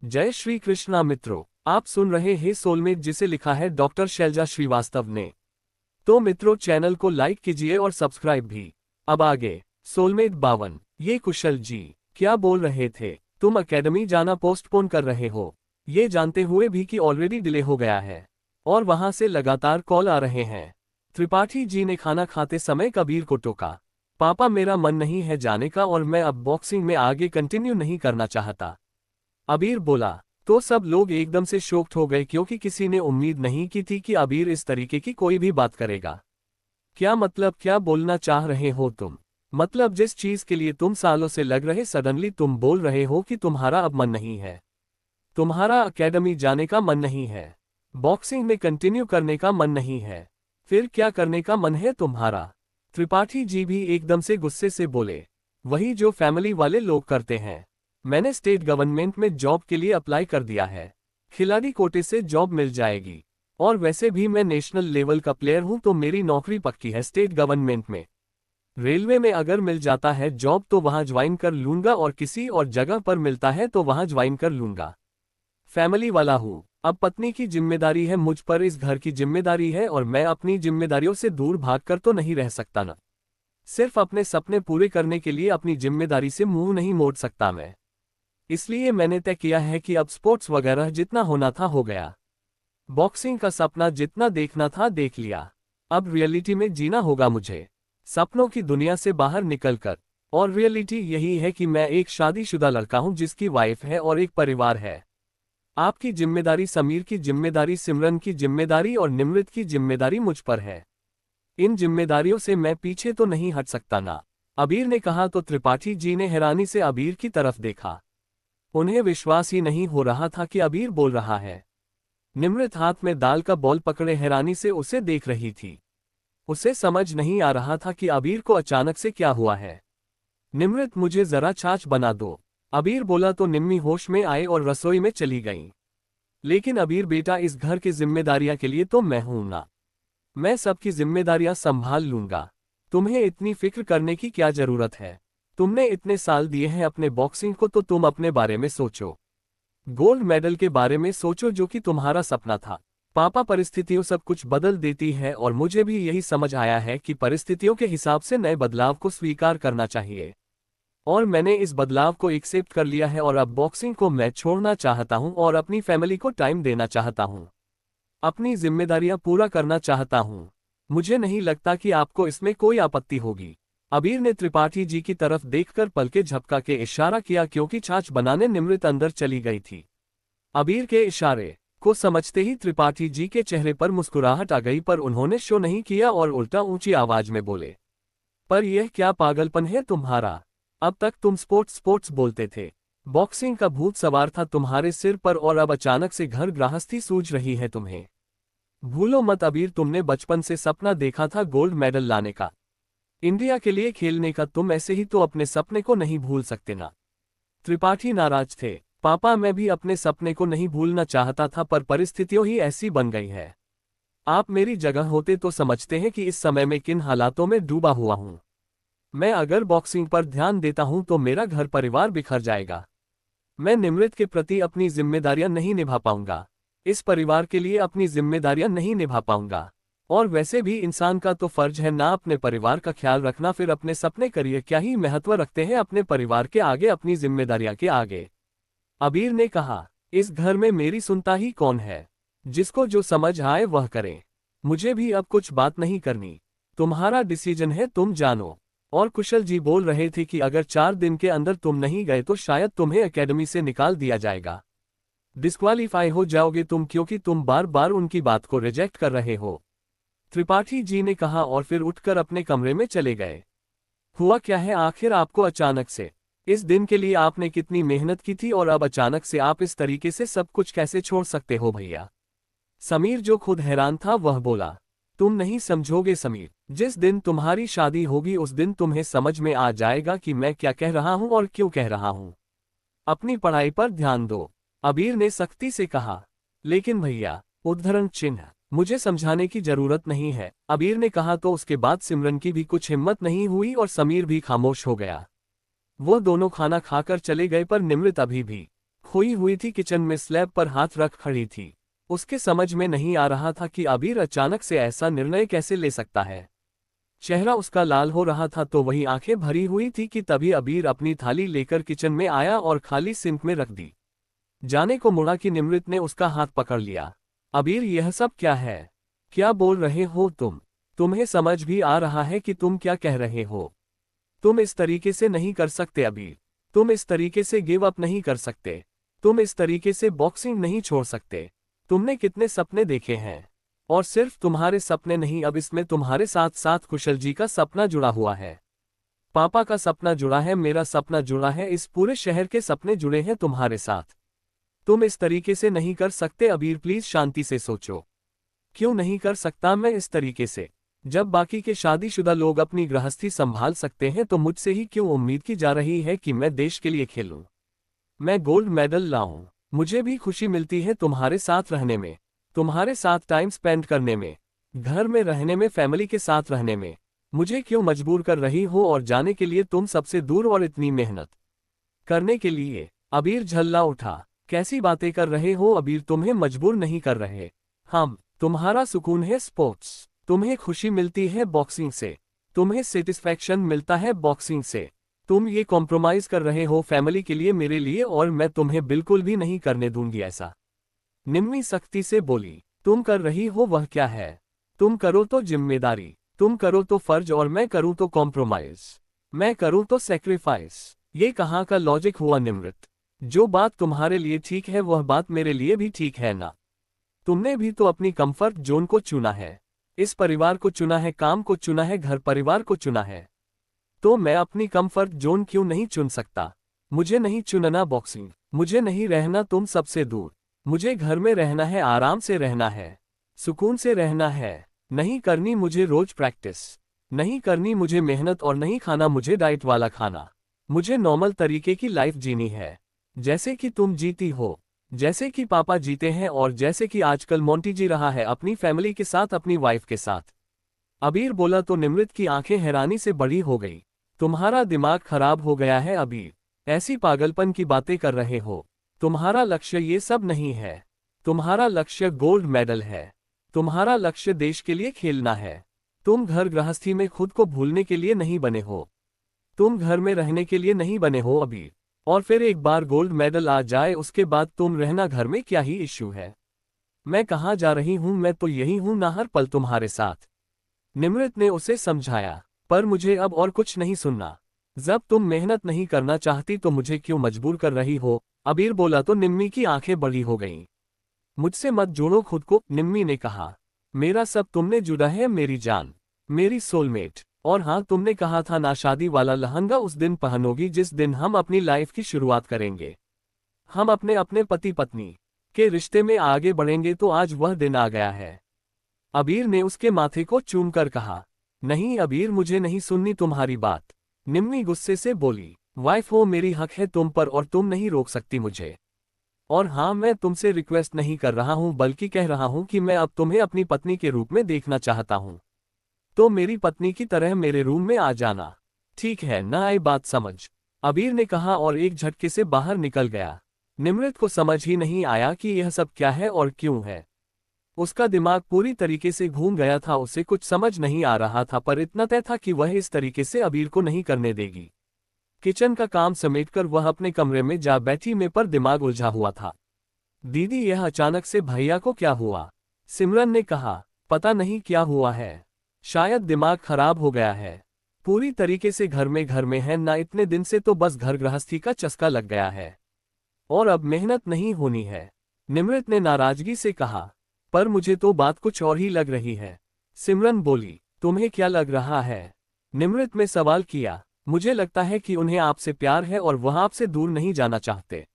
जय श्री कृष्णा मित्रों, आप सुन रहे हैं सोलमेट जिसे लिखा है डॉक्टर शैलजा श्रीवास्तव ने। तो मित्रों, चैनल को लाइक कीजिए और सब्सक्राइब भी। अब आगे सोलमेट 52। ये कुशल जी क्या बोल रहे थे? तुम एकेडमी जाना पोस्टपोन कर रहे हो, ये जानते हुए भी कि ऑलरेडी डिले हो गया है और वहां से लगातार कॉल आ रहे हैं। त्रिपाठी जी ने खाना खाते समय कबीर को टोका। पापा, मेरा मन नहीं है जाने का और मैं अब बॉक्सिंग में आगे कंटिन्यू नहीं करना चाहता। अबीर बोला। तो सब लोग एकदम से शॉक्ड हो गए क्योंकि किसी ने उम्मीद नहीं की थी कि अबीर इस तरीके की कोई भी बात करेगा। क्या मतलब, क्या बोलना चाह रहे हो तुम? मतलब जिस चीज के लिए तुम सालों से लग रहे, सडनली तुम बोल रहे हो कि तुम्हारा अब मन नहीं है, तुम्हारा एकेडमी जाने का मन नहीं है, बॉक्सिंग में कंटिन्यू करने का मन नहीं है, फिर क्या करने का मन है तुम्हारा? त्रिपाठी जी भी एकदम से गुस्से से बोले, वही जो फैमिली वाले लोग करते हैं। मैंने स्टेट गवर्नमेंट में जॉब के लिए अप्लाई कर दिया है, खिलाड़ी कोटे से जॉब मिल जाएगी। और वैसे भी मैं नेशनल लेवल का प्लेयर हूं तो मेरी नौकरी पक्की है स्टेट गवर्नमेंट में। रेलवे में अगर मिल जाता है जॉब तो वहां ज्वाइन कर लूंगा और किसी और जगह पर मिलता है तो वहां ज्वाइन कर लूंगा। फैमिली वाला हूं, अब पत्नी की जिम्मेदारी है मुझ पर, इस घर की जिम्मेदारी है और मैं अपनी जिम्मेदारियों से दूर भागकर तो नहीं रह सकता ना। सिर्फ अपने सपने पूरे करने के लिए अपनी जिम्मेदारी से मुंह नहीं मोड़ सकता मैं। इसलिए मैंने तय किया है कि अब स्पोर्ट्स वगैरह जितना होना था हो गया। बॉक्सिंग का सपना जितना देखना था देख लिया, अब रियलिटी में जीना होगा मुझे, सपनों की दुनिया से बाहर निकलकर। और रियलिटी यही है कि मैं एक शादीशुदा लड़का हूं जिसकी वाइफ है और एक परिवार है। आपकी जिम्मेदारी, समीर की जिम्मेदारी, सिमरन की जिम्मेदारी और निमृत की जिम्मेदारी मुझ पर है। इन जिम्मेदारियों से मैं पीछे तो नहीं हट सकता ना, अबीर ने कहा। तो त्रिपाठी जी ने हैरानी से अबीर की तरफ देखा। उन्हें विश्वास ही नहीं हो रहा था कि अबीर बोल रहा है। निमृत हाथ में दाल का बॉल पकड़े हैरानी से उसे देख रही थी। उसे समझ नहीं आ रहा था कि अबीर को अचानक से क्या हुआ है। निमृत, मुझे जरा छाछ बना दो, अबीर बोला तो निम्मी होश में आए और रसोई में चली गईं। लेकिन अबीर बेटा, इस घर की जिम्मेदारियां के लिए तो मैं हूं ना, मैं सबकी जिम्मेदारियां संभाल लूंगा। तुम्हें इतनी फिक्र करने की क्या जरूरत है? तुमने इतने साल दिए हैं अपने बॉक्सिंग को तो तुम अपने बारे में सोचो, गोल्ड मेडल के बारे में सोचो जो कि तुम्हारा सपना था। पापा, परिस्थितियों सब कुछ बदल देती है और मुझे भी यही समझ आया है कि परिस्थितियों के हिसाब से नए बदलाव को स्वीकार करना चाहिए। और मैंने इस बदलाव को एक्सेप्ट कर लिया है और अब बॉक्सिंग को मैं छोड़ना चाहता हूं और अपनी फैमिली को टाइम देना चाहता हूं, अपनी जिम्मेदारियां पूरा करना चाहता हूं। मुझे नहीं लगता कि आपको इसमें कोई आपत्ति होगी। अबीर ने त्रिपाठी जी की तरफ देखकर पलके झपका के इशारा किया क्योंकि छाछ बनाने निमृत अंदर चली गई थी। अबीर के इशारे को समझते ही त्रिपाठी जी के चेहरे पर मुस्कुराहट आ गई, पर उन्होंने शो नहीं किया और उल्टा ऊंची आवाज में बोले, पर यह क्या पागलपन है तुम्हारा? अब तक तुम स्पोर्ट्स बोलते थे, बॉक्सिंग का भूत सवार था तुम्हारे सिर पर और अब अचानक से घर गृहस्थी सूझ रही है तुम्हें। भूलो मत अबीर, तुमने बचपन से सपना देखा था गोल्ड मेडल लाने का, इंडिया के लिए खेलने का। तुम ऐसे ही तो अपने सपने को नहीं भूल सकते ना। त्रिपाठी नाराज थे। पापा, मैं भी अपने सपने को नहीं भूलना चाहता था पर परिस्थितियों ही ऐसी बन गई है। आप मेरी जगह होते तो समझते हैं कि इस समय में किन हालातों में डूबा हुआ हूं। मैं अगर बॉक्सिंग पर ध्यान देता हूं तो मेरा घर परिवार बिखर जाएगा। मैं निमृत के प्रति अपनी जिम्मेदारियां नहीं निभा पाऊंगा, इस परिवार के लिए अपनी जिम्मेदारियां नहीं निभा पाऊंगा। और वैसे भी इंसान का तो फर्ज है ना अपने परिवार का ख्याल रखना, फिर अपने सपने करिए क्या ही महत्व रखते हैं अपने परिवार के आगे, अपनी जिम्मेदारियां के आगे? अबीर ने कहा, इस घर में मेरी सुनता ही कौन है? जिसको जो समझ आए वह करे, मुझे भी अब कुछ बात नहीं करनी। तुम्हारा डिसीजन है, तुम जानो। और कुशल जी बोल रहे थे कि अगर 4 दिन के अंदर तुम नहीं गए तो शायद तुम्हें एकेडमी से निकाल दिया जाएगा, डिस्क्वालीफाई हो जाओगे तुम, क्योंकि तुम बार बार उनकी बात को रिजेक्ट कर रहे हो। त्रिपाठी जी ने कहा और फिर उठकर अपने कमरे में चले गए। हुआ क्या है आखिर आपको अचानक से? इस दिन के लिए आपने कितनी मेहनत की थी और अब अचानक से आप इस तरीके से सब कुछ कैसे छोड़ सकते हो भैया? समीर, जो खुद हैरान था, वह बोला, तुम नहीं समझोगे समीर, जिस दिन तुम्हारी शादी होगी उस दिन तुम्हें समझ में आ जाएगा कि मैं क्या कह रहा हूं और क्यों कह रहा हूं। अपनी पढ़ाई पर ध्यान दो, अबीर ने सख्ती से कहा। लेकिन भैया, उद्धरण चिन्ह, मुझे समझाने की जरूरत नहीं है, अबीर ने कहा। तो उसके बाद सिमरन की भी कुछ हिम्मत नहीं हुई और समीर भी खामोश हो गया। वो दोनों खाना खाकर चले गए पर निमृत अभी भी खोई हुई थी, किचन में स्लैब पर हाथ रख खड़ी थी। उसके समझ में नहीं आ रहा था कि अबीर अचानक से ऐसा निर्णय कैसे ले सकता है। चेहरा उसका लाल हो रहा था तो वही आंखें भरी हुई थी कि तभी अबीर अपनी थाली लेकर किचन में आया और खाली सिंक में रख दी। जाने को मुड़ा कि निमृत ने उसका हाथ पकड़ लिया। अबीर, यह सब क्या है? क्या बोल रहे हो तुम? तुम्हें समझ भी आ रहा है कि तुम क्या कह रहे हो? तुम इस तरीके से नहीं कर सकते अबीर। तुम इस तरीके से गिव अप नहीं कर सकते। तुम इस तरीके से बॉक्सिंग नहीं छोड़ सकते। तुमने कितने सपने देखे हैं, और सिर्फ तुम्हारे सपने नहीं, अब इसमें तुम्हारे साथ साथ कुशल जी का सपना जुड़ा हुआ है। पापा का सपना जुड़ा है, मेरा सपना जुड़ा है, इस पूरे शहर के सपने जुड़े हैं तुम्हारे साथ। तुम इस तरीके से नहीं कर सकते अबीर, प्लीज शांति से सोचो। क्यों नहीं कर सकता मैं इस तरीके से? जब बाकी के शादीशुदा लोग अपनी गृहस्थी संभाल सकते हैं तो मुझसे ही क्यों उम्मीद की जा रही है कि मैं देश के लिए खेलूं, मैं गोल्ड मेडल लाऊं? मुझे भी खुशी मिलती है तुम्हारे साथ रहने में, तुम्हारे साथ टाइम स्पेंड करने में, घर में रहने में, फैमिली के साथ रहने में। मुझे क्यों मजबूर कर रही हो और जाने के लिए तुम सबसे दूर और इतनी मेहनत करने के लिए? अबीर झल्ला उठा। कैसी बातें कर रहे हो अबीर, तुम्हें मजबूर नहीं कर रहे हम। तुम्हारा सुकून है स्पोर्ट्स, तुम्हें खुशी मिलती है बॉक्सिंग से, तुम्हें सेटिस्फैक्शन मिलता है बॉक्सिंग से। तुम ये कॉम्प्रोमाइज कर रहे हो फैमिली के लिए, मेरे लिए, और मैं तुम्हें बिल्कुल भी नहीं करने दूंगी ऐसा। निम्मी सख्ती से बोली। तुम कर रही हो वह क्या है? तुम करो तो जिम्मेदारी, तुम करो तो फर्ज, और मैं करूं तो कॉम्प्रोमाइज, मैं करूं तो सेक्रीफाइस। ये कहाँ का लॉजिक हुआ निमृत? जो बात तुम्हारे लिए ठीक है वह बात मेरे लिए भी ठीक है ना? तुमने भी तो अपनी कंफर्ट जोन को चुना है, इस परिवार को चुना है, काम को चुना है, घर परिवार को चुना है। तो मैं अपनी कंफर्ट जोन क्यों नहीं चुन सकता? मुझे नहीं चुनना बॉक्सिंग, मुझे नहीं रहना तुम सबसे दूर। मुझे घर में रहना है, आराम से रहना है, सुकून से रहना है। नहीं करनी मुझे रोज प्रैक्टिस, नहीं करनी मुझे मेहनत, और नहीं खाना मुझे डाइट वाला खाना। मुझे नॉर्मल तरीके की लाइफ जीनी है, जैसे कि तुम जीती हो, जैसे कि पापा जीते हैं, और जैसे कि आजकल मोंटी जी रहा है, अपनी फैमिली के साथ, अपनी वाइफ के साथ। अबीर बोला तो निमृत की आंखें हैरानी से बड़ी हो गई। तुम्हारा दिमाग खराब हो गया है अबीर, ऐसी पागलपन की बातें कर रहे हो। तुम्हारा लक्ष्य ये सब नहीं है, तुम्हारा लक्ष्य गोल्ड मेडल है, तुम्हारा लक्ष्य देश के लिए खेलना है। तुम घर गृहस्थी में खुद को भूलने के लिए नहीं बने हो, तुम घर में रहने के लिए नहीं बने हो अबीर। और फिर एक बार गोल्ड मेडल आ जाए उसके बाद तुम रहना घर में, क्या ही इश्यू है? मैं कहाँ जा रही हूँ, मैं तो यही हूँ ना, हर पल तुम्हारे साथ। निमृत ने उसे समझाया। पर मुझे अब और कुछ नहीं सुनना। जब तुम मेहनत नहीं करना चाहती तो मुझे क्यों मजबूर कर रही हो? अबीर बोला तो निम्मी की आंखें बड़ी हो गईं। मुझसे मत जोड़ो खुद को, निम्मी ने कहा। मेरा सब तुमने जुड़ा है, मेरी जान, मेरी सोलमेट। और हाँ, तुमने कहा था ना, शादी वाला लहंगा उस दिन पहनोगी जिस दिन हम अपनी लाइफ की शुरुआत करेंगे, हम अपने अपने पति पत्नी के रिश्ते में आगे बढ़ेंगे। तो आज वह दिन आ गया है। अबीर ने उसके माथे को चूमकर कहा। नहीं अबीर, मुझे नहीं सुननी तुम्हारी बात। निम्मी गुस्से से बोली। वाइफ हो, मेरी हक है तुम पर, और तुम नहीं रोक सकती मुझे। और हाँ, मैं तुमसे रिक्वेस्ट नहीं कर रहा हूं, बल्कि कह रहा हूं कि मैं अब तुम्हें अपनी पत्नी के रूप में देखना चाहता हूं। तो मेरी पत्नी की तरह मेरे रूम में आ जाना, ठीक है ना? आई बात समझ? अबीर ने कहा और एक झटके से बाहर निकल गया। निमृत को समझ ही नहीं आया कि यह सब क्या है और क्यों है। उसका दिमाग पूरी तरीके से घूम गया था, उसे कुछ समझ नहीं आ रहा था, पर इतना तय था कि वह इस तरीके से अबीर को नहीं करने देगी। किचन का काम समेटकर वह अपने कमरे में जा बैठी, में पर दिमाग उलझा हुआ था। दीदी, यह अचानक से भैया को क्या हुआ? सिमरन ने कहा। पता नहीं क्या हुआ है, शायद दिमाग खराब हो गया है। पूरी तरीके से घर में है ना, इतने दिन से तो बस घर गृहस्थी का चस्का लग गया है, और अब मेहनत नहीं होनी है। निमृत ने नाराजगी से कहा। पर मुझे तो बात कुछ और ही लग रही है। सिमरन बोली। तुम्हें क्या लग रहा है? निमृत ने सवाल किया। मुझे लगता है कि उन्हें आपसे प्यार है और वह आपसे दूर नहीं जाना चाहते,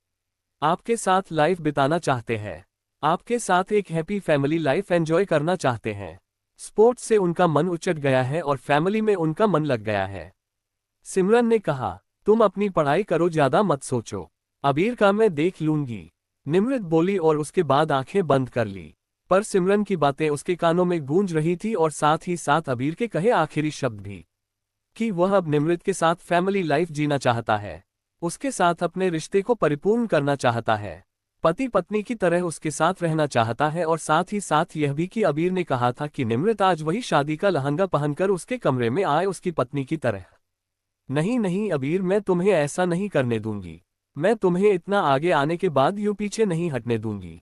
आपके साथ लाइफ बिताना चाहते हैं, आपके साथ एक हैप्पी फैमिली लाइफ एंजॉय करना चाहते हैं। स्पोर्ट्स से उनका मन उचट गया है और फैमिली में उनका मन लग गया है। सिमरन ने कहा। तुम अपनी पढ़ाई करो, ज्यादा मत सोचो, अबीर का मैं देख लूंगी, निमृत बोली और उसके बाद आंखें बंद कर ली। पर सिमरन की बातें उसके कानों में गूंज रही थी, और साथ ही साथ अबीर के कहे आखिरी शब्द भी, कि वह अब निमृत के साथ फैमिली लाइफ जीना चाहता है। उसके साथ अपने रिश्ते को परिपूर्ण करना चाहता है, पति पत्नी की तरह उसके साथ रहना चाहता है। और साथ ही साथ यह भी कि अबीर ने कहा था कि निमृत आज वही शादी का लहंगा पहनकर उसके कमरे में आए उसकी पत्नी की तरह। नहीं नहीं अबीर, मैं तुम्हें ऐसा नहीं करने दूंगी। मैं तुम्हें इतना आगे आने के बाद यूं पीछे नहीं हटने दूंगी,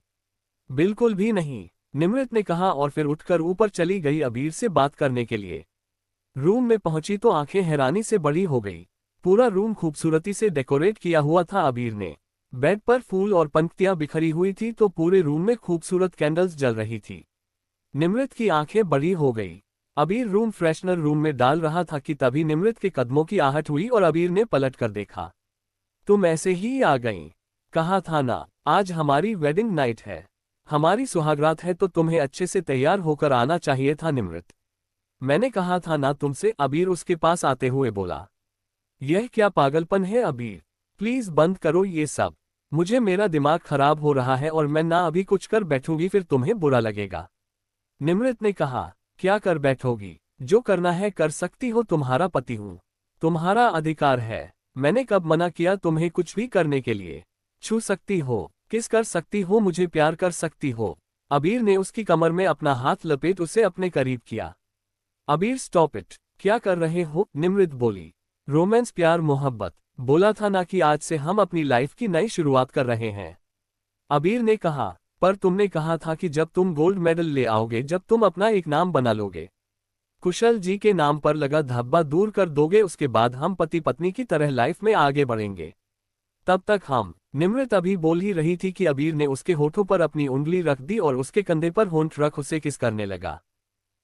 बिल्कुल भी नहीं, निमृत ने कहा और फिर उठकर ऊपर चली गई अबीर से बात करने के लिए। रूम में पहुंची तो आंखें हैरानी से बड़ी हो गई। पूरा रूम खूबसूरती से डेकोरेट किया हुआ था अबीर ने। बेड पर फूल और पंक्तियां बिखरी हुई थी तो पूरे रूम में खूबसूरत कैंडल्स जल रही थी। निमृत की आंखें बड़ी हो गई। अबीर रूम फ्रेशनर रूम में डाल रहा था कि तभी निमृत के कदमों की आहट हुई और अबीर ने पलट कर देखा। तुम ऐसे ही आ गईं? कहा था ना, आज हमारी वेडिंग नाइट है, हमारी सुहागरात है, तो तुम्हें अच्छे से तैयार होकर आना चाहिए था निमृत। मैंने कहा था ना तुमसे, अबीर उसके पास आते हुए बोला। यह क्या पागलपन है अबीर, प्लीज बंद करो ये सब। मुझे मेरा दिमाग खराब हो रहा है और मैं ना अभी कुछ कर बैठूंगी फिर तुम्हें बुरा लगेगा। निमृत ने कहा, क्या कर बैठोगी? जो करना है कर सकती हो, तुम्हारा पति हूं, तुम्हारा अधिकार है। मैंने कब मना किया तुम्हें कुछ भी करने के लिए? छू सकती हो, किस कर सकती हो, मुझे प्यार कर सकती हो। अबीर ने उसकी कमर में अपना हाथ लपेट उसे अपने करीब किया। अबीर स्टॉप इट, क्या कर रहे हो? निमृत बोली। रोमांस, प्यार, मोहब्बत, बोला था ना कि आज से हम अपनी लाइफ की नई शुरुआत कर रहे हैं। अबीर ने कहा, पर तुमने कहा था कि जब तुम गोल्ड मेडल ले आओगे, जब तुम अपना एक नाम बना लोगे, कुशल जी के नाम पर लगा धब्बा दूर कर दोगे, उसके बाद हम पति पत्नी की तरह लाइफ में आगे बढ़ेंगे। तब तक हम। निमृत अभी बोल ही रही थी कि अबीर ने उसके होठों पर अपनी उंगली रख दी और उसके कंधे पर होंठ रख उसे किस करने लगा।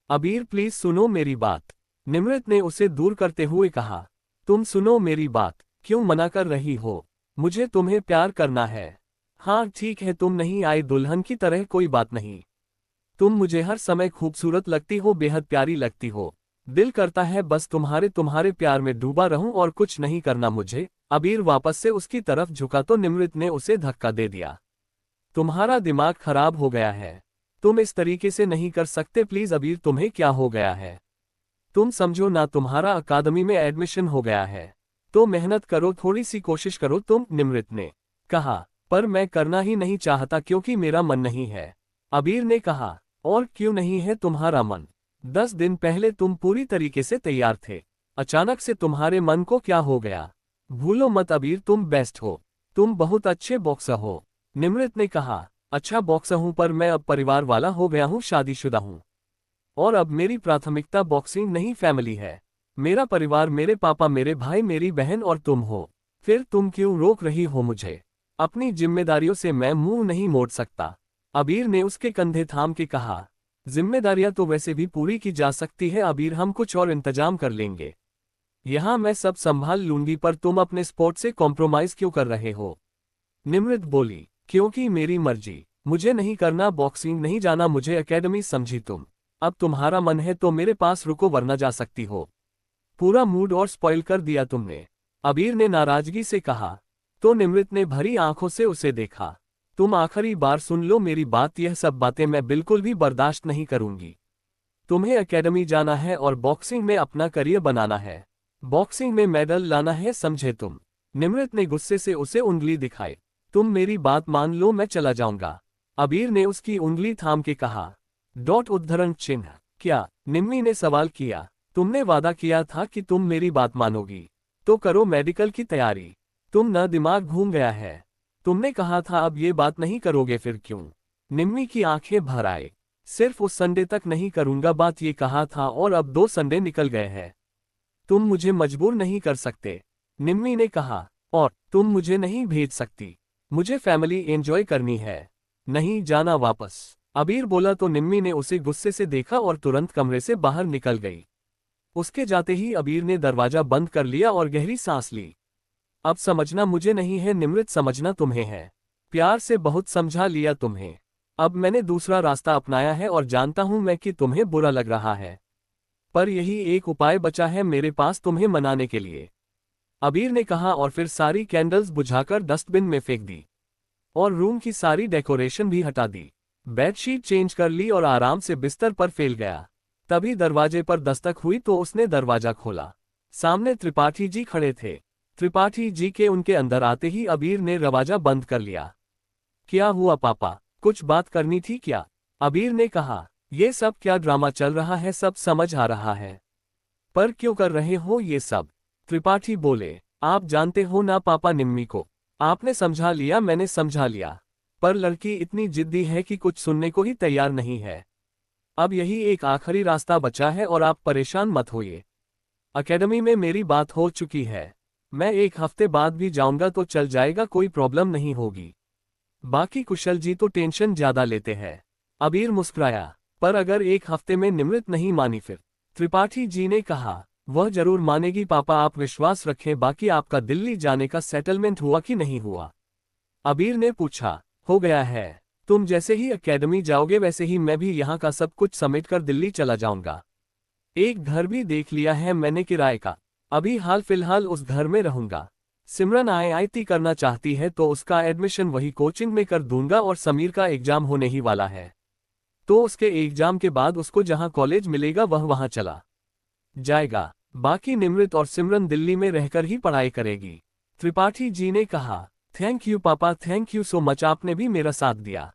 अबीर प्लीज सुनो मेरी बात, निमृत ने उसे दूर करते हुए कहा। तुम सुनो मेरी बात, क्यों मना कर रही हो? मुझे तुम्हें प्यार करना है। हाँ ठीक है, तुम नहीं आई दुल्हन की तरह, कोई बात नहीं। तुम मुझे हर समय खूबसूरत लगती हो, बेहद प्यारी लगती हो। दिल करता है बस तुम्हारे प्यार में डूबा रहूं और कुछ नहीं करना मुझे। अबीर वापस से उसकी तरफ झुका तो निमृत ने उसे धक्का दे दिया। तुम्हारा दिमाग खराब हो गया है, तुम इस तरीके से नहीं कर सकते प्लीज। अबीर तुम्हें क्या हो गया है? तुम समझो ना, तुम्हारा अकादमी में एडमिशन हो गया है, तो मेहनत करो, थोड़ी सी कोशिश करो तुम। निमृत ने कहा, पर मैं करना ही नहीं चाहता क्योंकि मेरा मन नहीं है। अबीर ने कहा, और क्यों नहीं है तुम्हारा मन? 10 दिन पहले तुम पूरी तरीके से तैयार थे, अचानक से तुम्हारे मन को क्या हो गया? भूलो मत अबीर, तुम बेस्ट हो, तुम बहुत अच्छे बॉक्सर हो। निमृत ने कहा, अच्छा बॉक्सर हूं, पर मैं अब परिवार वाला हो गया हूं, शादीशुदा हूं, और अब मेरी प्राथमिकता बॉक्सिंग नहीं फैमिली है। मेरा परिवार, मेरे पापा, मेरे भाई, मेरी बहन और तुम हो। फिर तुम क्यों रोक रही हो मुझे? अपनी जिम्मेदारियों से मैं मुंह नहीं मोड़ सकता। अबीर ने उसके कंधे थाम के कहा, जिम्मेदारियां तो वैसे भी पूरी की जा सकती है अबीर, हम कुछ और इंतजाम कर लेंगे। यहां मैं सब संभाल लूंगी, पर तुम अपने स्पोर्ट से कॉम्प्रोमाइज क्यों कर रहे हो? निमृत बोली, क्योंकि मेरी मर्जी, मुझे नहीं करना बॉक्सिंग, नहीं जाना मुझे एकेडमी, समझी तुम? अब तुम्हारा मन है तो मेरे पास रुको, वरना जा सकती हो। पूरा मूड और स्पॉइल कर दिया तुमने, अबीर ने नाराजगी से कहा। तो निमृत ने भरी आंखों से उसे देखा। तुम आखिरी बार सुन लो मेरी बात, यह सब बातें मैं बिल्कुल भी बर्दाश्त नहीं करूंगी। तुम्हें एकेडमी जाना है और बॉक्सिंग में अपना करियर बनाना है, बॉक्सिंग में मेडल लाना है, समझे तुम? निमृत ने गुस्से से उसे उंगली दिखाई। तुम मेरी बात मान लो, मैं चला जाऊंगा। अबीर ने उसकी उंगली थाम के कहा। उद्धरण चिन्ह, क्या? निम्मी ने सवाल किया। तुमने वादा किया था कि तुम मेरी बात मानोगी, तो करो मेडिकल की तैयारी। तुम न दिमाग घूम गया है? तुमने कहा था अब ये बात नहीं करोगे, फिर क्यों? निम्मी की आंखें भर आए। सिर्फ उस संडे तक नहीं करूंगा बात, ये कहा था और अब 2 संडे निकल गए हैं। तुम मुझे मजबूर नहीं कर सकते, निम्मी ने कहा। और तुम मुझे नहीं भेज सकती, मुझे फैमिली एंजॉय करनी है। नहीं जाना वापस, अबीर बोला तो निम्मी ने उसे गुस्से से देखा और तुरंत कमरे से बाहर निकल गई। उसके जाते ही अबीर ने दरवाजा बंद कर लिया और गहरी सांस ली। अब समझना मुझे नहीं है निमृत, समझना तुम्हें है। प्यार से बहुत समझा लिया तुम्हें, अब मैंने दूसरा रास्ता अपनाया है और जानता हूं मैं कि तुम्हें बुरा लग रहा है, पर यही एक उपाय बचा है मेरे पास तुम्हें मनाने के लिए, अबीर ने कहा और फिर सारी कैंडल्स बुझाकर डस्टबिन में फेंक दी और रूम की सारी डेकोरेशन भी हटा दी। बेडशीट चेंज कर ली और आराम से बिस्तर पर फैल गया। तभी दरवाजे पर दस्तक हुई तो उसने दरवाजा खोला। सामने त्रिपाठी जी खड़े थे। त्रिपाठी जी के उनके अंदर आते ही अबीर ने दरवाजा बंद कर लिया। क्या हुआ पापा, कुछ बात करनी थी क्या? अबीर ने कहा। ये सब क्या ड्रामा चल रहा है, सब समझ आ रहा है, पर क्यों कर रहे हो ये सब? त्रिपाठी बोले। आप जानते हो ना पापा, निम्मी को आपने समझा लिया, मैंने समझा लिया, पर लड़की इतनी जिद्दी है कि कुछ सुनने को ही तैयार नहीं है। अब यही एक आखिरी रास्ता बचा है और आप परेशान मत होइए। एकेडमी में मेरी बात हो चुकी है, मैं 1 हफ्ते बाद भी जाऊंगा तो चल जाएगा, कोई प्रॉब्लम नहीं होगी। बाकी कुशल जी तो टेंशन ज्यादा लेते हैं। अबीर मुस्कुराया। पर अगर 1 हफ्ते में निमृत नहीं मानी फिर? त्रिपाठी जी ने कहा। वह जरूर मानेगी पापा, आप विश्वास रखें। बाकी आपका दिल्ली जाने का सेटलमेंट हुआ कि नहीं हुआ? अबीर ने पूछा। हो गया है, तुम जैसे ही एकेडमी जाओगे वैसे ही मैं भी यहाँ का सब कुछ समेटकर दिल्ली चला जाऊंगा। एक घर भी देख लिया है मैंने किराए का, अभी हाल फिलहाल उस घर में रहूंगा। सिमरन आईआईटी करना चाहती है तो उसका एडमिशन वही कोचिंग में कर दूंगा, और समीर का एग्जाम होने ही वाला है, तो उसके एग्जाम के बाद उसको जहां कॉलेज मिलेगा वह वहां चला जाएगा। बाकी निमृत और सिमरन दिल्ली में रहकर ही पढ़ाई करेगी। त्रिपाठी जी ने कहा। थैंक यू पापा, थैंक यू सो मच, आपने भी मेरा साथ दिया।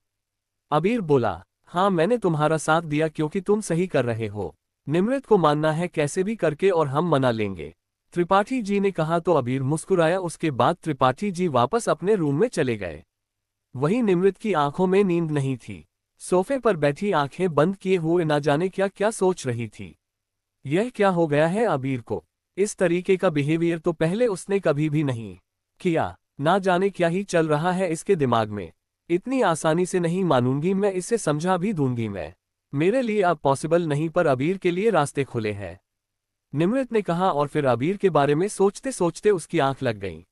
अबीर बोला। हाँ, मैंने तुम्हारा साथ दिया क्योंकि तुम सही कर रहे हो। निमृत को मानना है कैसे भी करके, और हम मना लेंगे, त्रिपाठी जी ने कहा। तो अबीर मुस्कुराया। उसके बाद त्रिपाठी जी वापस अपने रूम में चले गए। वहीं निमृत की आंखों में नींद नहीं थी, सोफे पर बैठी आंखें बंद किए हुए ना जाने क्या क्या सोच रही थी। यह क्या हो गया है अबीर को? इस तरीके का बिहेवियर तो पहले उसने कभी भी नहीं किया। ना जाने क्या ही चल रहा है इसके दिमाग में। इतनी आसानी से नहीं मानूंगी मैं, इसे समझा भी दूंगी मैं। मेरे लिए अब पॉसिबल नहीं, पर अबीर के लिए रास्ते खुले हैं, निमृत ने कहा। और फिर अबीर के बारे में सोचते सोचते उसकी आंख लग गई।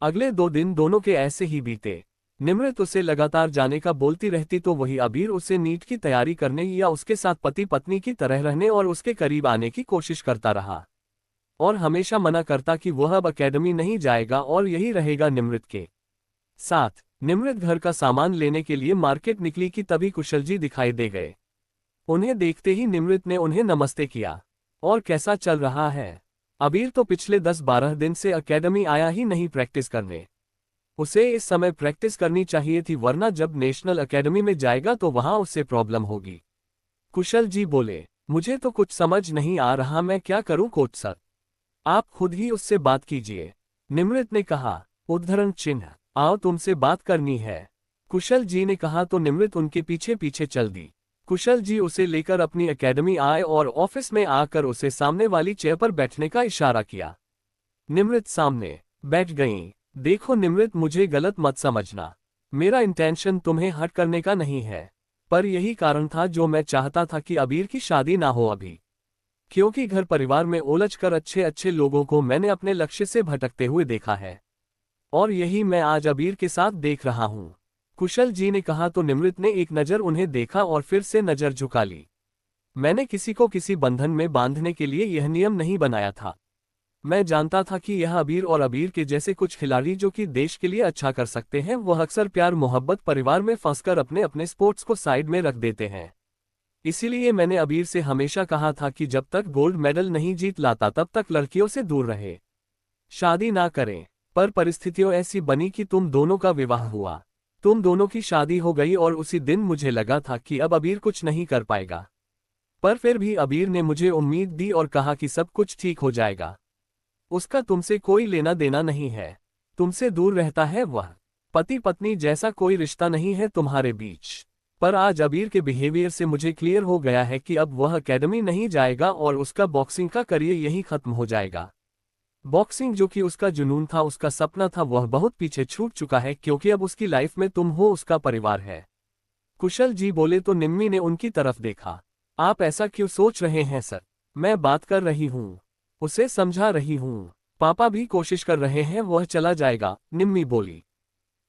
अगले 2 दिन दोनों के ऐसे ही बीते। निमृत उसे लगातार जाने का बोलती रहती तो वही अबीर उसे नीट की तैयारी करने या उसके साथ पति पत्नी की तरह रहने और उसके करीब आने की कोशिश करता रहा, और हमेशा मना करता कि वह अब एकेडमी नहीं जाएगा और यही रहेगा निमृत के साथ। निमृत घर का सामान लेने के लिए मार्केट निकली कि तभी कुशल जी दिखाई दे गए। उन्हें देखते ही निमृत ने उन्हें नमस्ते किया। और कैसा चल रहा है? अबीर तो पिछले 10-12 दिन से एकेडमी आया ही नहीं प्रैक्टिस करने। उसे इस समय प्रैक्टिस करनी चाहिए थी, वरना जब नेशनल एकेडमी में जाएगा तो वहां उससे प्रॉब्लम होगी। कुशल जी बोले। मुझे तो कुछ समझ नहीं आ रहा, मैं क्या करूं कोच सर? आप खुद ही उससे बात कीजिए, निमृत ने कहा। उद्धरण चिन्ह। आओ, तुमसे बात करनी है, कुशल जी ने कहा। तो निमृत उनके पीछे पीछे चल दी। कुशल जी उसे लेकर अपनी एकेडमी आए और ऑफिस में आकर उसे सामने वाली चेयर पर बैठने का इशारा किया। निमृत सामने बैठ गईं। देखो निमृत, मुझे गलत मत समझना, मेरा इंटेंशन तुम्हें हर्ट करने का नहीं है, पर यही कारण था जो मैं चाहता था कि अबीर की शादी ना हो अभी, क्योंकि घर परिवार में उलझकर अच्छे अच्छे लोगों को मैंने अपने लक्ष्य से भटकते हुए देखा है, और यही मैं आज अबीर के साथ देख रहा हूं, कुशल जी ने कहा। तो निमृत ने एक नज़र उन्हें देखा और फिर से नज़र झुका ली। मैंने किसी को किसी बंधन में बांधने के लिए यह नियम नहीं बनाया था। मैं जानता था कि यह अबीर और अबीर के जैसे कुछ खिलाड़ी जो कि देश के लिए अच्छा कर सकते हैं, वह अक्सर प्यार मोहब्बत परिवार में फंसकर अपने अपने स्पोर्ट्स को साइड में रख देते हैं। इसीलिए मैंने अबीर से हमेशा कहा था कि जब तक गोल्ड मेडल नहीं जीत लाता तब तक लड़कियों से दूर रहे, शादी ना करें। पर परिस्थितियों ऐसी बनी कि तुम दोनों का विवाह हुआ, तुम दोनों की शादी हो गई, और उसी दिन मुझे लगा था कि अब अबीर कुछ नहीं कर पाएगा। पर फिर भी अबीर ने मुझे उम्मीद दी और कहा कि सब कुछ ठीक हो जाएगा, उसका तुमसे कोई लेना देना नहीं है, तुमसे दूर रहता है वह, पति पत्नी जैसा कोई रिश्ता नहीं है तुम्हारे बीच। पर आज अबीर के बिहेवियर से मुझे क्लियर हो गया है कि अब वह एकेडमी नहीं जाएगा और उसका बॉक्सिंग का करियर यहीं खत्म हो जाएगा। बॉक्सिंग जो कि उसका जुनून था, उसका सपना था, वह बहुत पीछे छूट चुका है, क्योंकि अब उसकी लाइफ में तुम हो, उसका परिवार है। कुशल जी बोले। तो निम्मी ने उनकी तरफ देखा। आप ऐसा क्यों सोच रहे हैं सर? मैं बात कर रही हूँ, उसे समझा रही हूँ, पापा भी कोशिश कर रहे हैं, वह चला जाएगा, निम्मी बोली।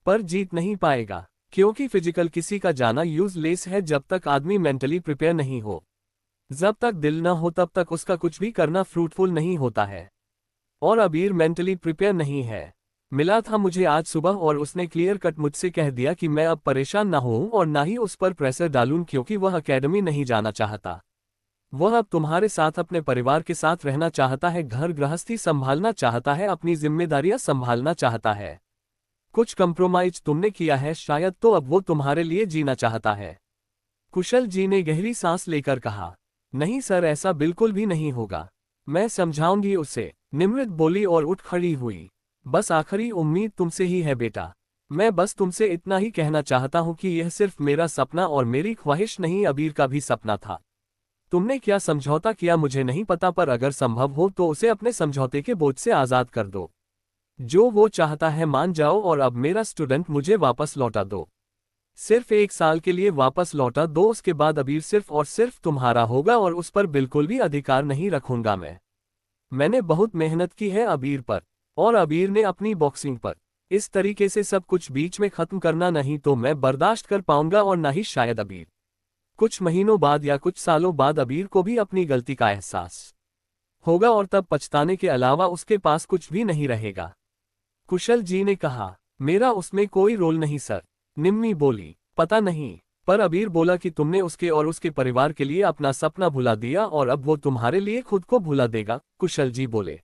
पर जीत नहीं पाएगा, क्योंकि फिजिकल किसी का जाना यूजलेस है जब तक आदमी मेंटली प्रिपेयर नहीं हो। जब तक दिल न हो तब तक उसका कुछ भी करना फ्रूटफुल नहीं होता है, और अबीर मेंटली प्रिपेयर नहीं है। मिला था मुझे आज सुबह और उसने क्लियर कट मुझसे कह दिया कि मैं अब परेशान ना हूं और ना ही उस पर प्रेशर डालूं, क्योंकि वह एकेडमी नहीं जाना चाहता। वह अब तुम्हारे साथ अपने परिवार के साथ रहना चाहता है, घर गृहस्थी संभालना चाहता है, अपनी जिम्मेदारियां संभालना चाहता है। कुछ कंप्रोमाइज तुमने किया है शायद, तो अब वो तुम्हारे लिए जीना चाहता है। कुशल जी ने गहरी सांस लेकर कहा। नहीं सर, ऐसा बिल्कुल भी नहीं होगा। मैं समझाऊंगी उसे, निमृत बोली और उठ खड़ी हुई। बस आखिरी उम्मीद तुमसे ही है बेटा। मैं बस तुमसे इतना ही कहना चाहता हूं कि यह सिर्फ मेरा सपना और मेरी ख्वाहिश नहीं, अबीर का भी सपना था। तुमने क्या समझौता किया मुझे नहीं पता, पर अगर संभव हो तो उसे अपने समझौते के बोझ से आज़ाद कर दो। जो वो चाहता है मान जाओ और अब मेरा स्टूडेंट मुझे वापस लौटा दो। सिर्फ 1 साल के लिए वापस लौटा दो, उसके बाद अबीर सिर्फ और सिर्फ तुम्हारा होगा और उस पर बिल्कुल भी अधिकार नहीं रखूंगा मैं। मैंने बहुत मेहनत की है अबीर पर, और अबीर ने अपनी बॉक्सिंग पर। इस तरीके से सब कुछ बीच में खत्म करना नहीं तो मैं बर्दाश्त कर पाऊंगा, और ना ही शायद अबीर। कुछ महीनों बाद या कुछ सालों बाद अबीर को भी अपनी गलती का एहसास होगा, और तब पछताने के अलावा उसके पास कुछ भी नहीं रहेगा। कुशल जी ने कहा, मेरा उसमें कोई रोल नहीं सर। निम्मी बोली, पता नहीं, पर अबीर बोला कि तुमने उसके और उसके परिवार के लिए अपना सपना भुला दिया और अब वो तुम्हारे लिए खुद को भुला देगा, कुशल जी बोले।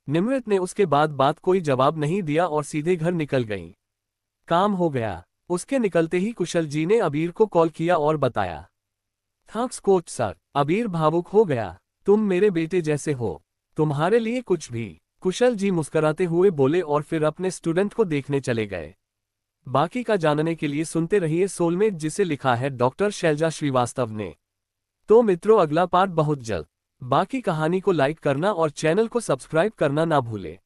निमृत ने उसके बाद बात कोई जवाब नहीं दिया और सीधे घर निकल गई। काम हो गया। उसके निकलते ही कुशल जी ने अबीर को कॉल किया और बताया। Thanks coach sir. अबीर भावुक हो गया। तुम मेरे बेटे जैसे हो, तुम्हारे लिए कुछ भी। कुशल जी मुस्कुराते हुए बोले और फिर अपने स्टूडेंट को देखने चले गए। बाकी का जानने के लिए सुनते रहिए सोलमेट, जिसे लिखा है डॉक्टर शैलजा श्रीवास्तव ने। तो मित्रों, अगला पार्ट बहुत जल्द। बाकी कहानी को लाइक करना और चैनल को सब्सक्राइब करना ना भूले।